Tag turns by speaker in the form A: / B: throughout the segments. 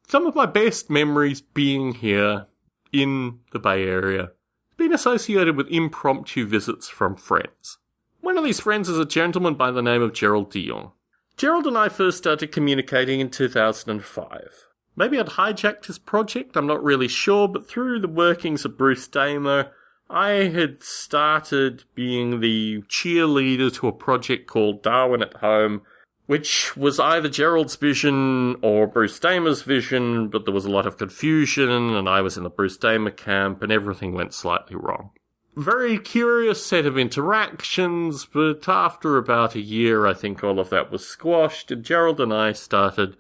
A: some of my best memories being here in the Bay Area have been associated with impromptu visits from friends. One of these friends is a gentleman by the name of Gerald de Jong. Gerald and I first started communicating in 2005. Maybe I'd hijacked his project, I'm not really sure, but through the workings of Bruce Damer, I had started being the cheerleader to a project called Darwin at Home, which was either Gerald's vision or Bruce Damer's vision, but there was a lot of confusion, and I was in the Bruce Damer camp, and everything went slightly wrong. Very curious set of interactions, but after about a year, I think all of that was squashed, and Gerald and I started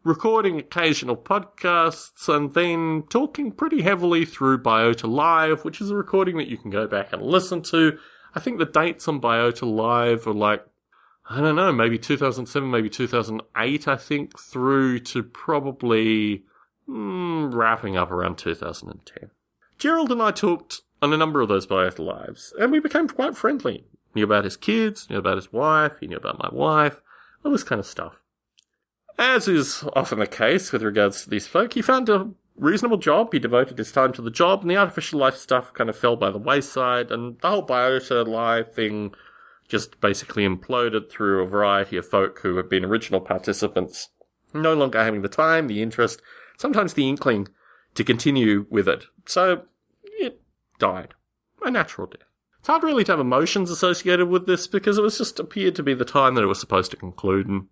A: recording occasional podcasts, and then talking pretty heavily through Biota Live, which is a recording that you can go back and listen to. I think the dates on Biota Live are like, I don't know, maybe 2007, maybe 2008, I think, through to probably wrapping up around 2010. Gerald and I talked on a number of those Biota Lives, and we became quite friendly. Knew about his kids, knew about his wife, he knew about my wife, all this kind of stuff. As is often the case with regards to these folk, he found a reasonable job, he devoted his time to the job, and the artificial life stuff kind of fell by the wayside, and the whole Biota Live thing just basically imploded through a variety of folk who have been original participants, no longer having the time, the interest, sometimes the inkling to continue with it. So, it died. A natural death. It's hard really to have emotions associated with this because it was just appeared to be the time that it was supposed to conclude, and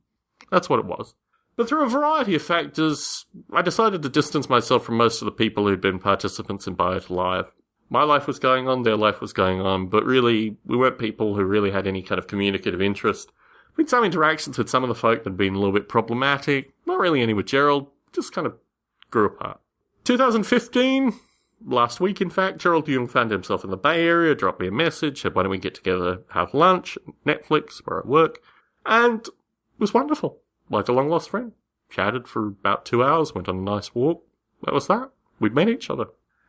A: that's what it was. But through a variety of factors, I decided to distance myself from most of the people who'd been participants in Biota Live. My life was going on, their life was going on, but really, we weren't people who really had any kind of communicative interest. We had some interactions with some of the folk that had been a little bit problematic, not really any with Gerald, just kind of grew apart. 2015, last week in fact, Gerald de Jong found himself in the Bay Area, dropped me a message, said why don't we get together, have lunch, Netflix, where I work, and it was wonderful. Like a long-lost friend. Chatted for about 2 hours, went on a nice walk. That was that. We'd met each other.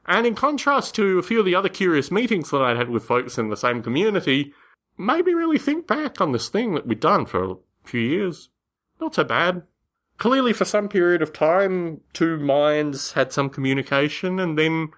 A: And in contrast to a few of the other curious meetings that I'd had with folks in the same community, made me really think back on this thing that we'd done for a few years. Not so bad. Clearly for some period of time, two minds had some communication, and then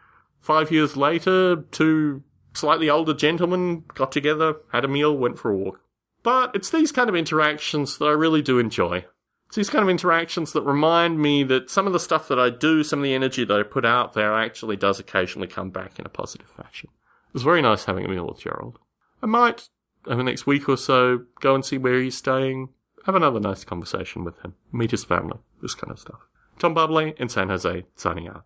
A: 5 years later, two slightly older gentlemen got together, had a meal, went for a walk. But it's these kind of interactions that I really do enjoy. It's these kind of interactions that remind me that some of the stuff that I do, some of the energy that I put out there actually does occasionally come back in a positive fashion. It was very nice having a meal with Gerald. I might, over the next week or so, go and see where he's staying, have another nice conversation with him, meet his family, this kind of stuff. Tom Bublé in San Jose, signing out.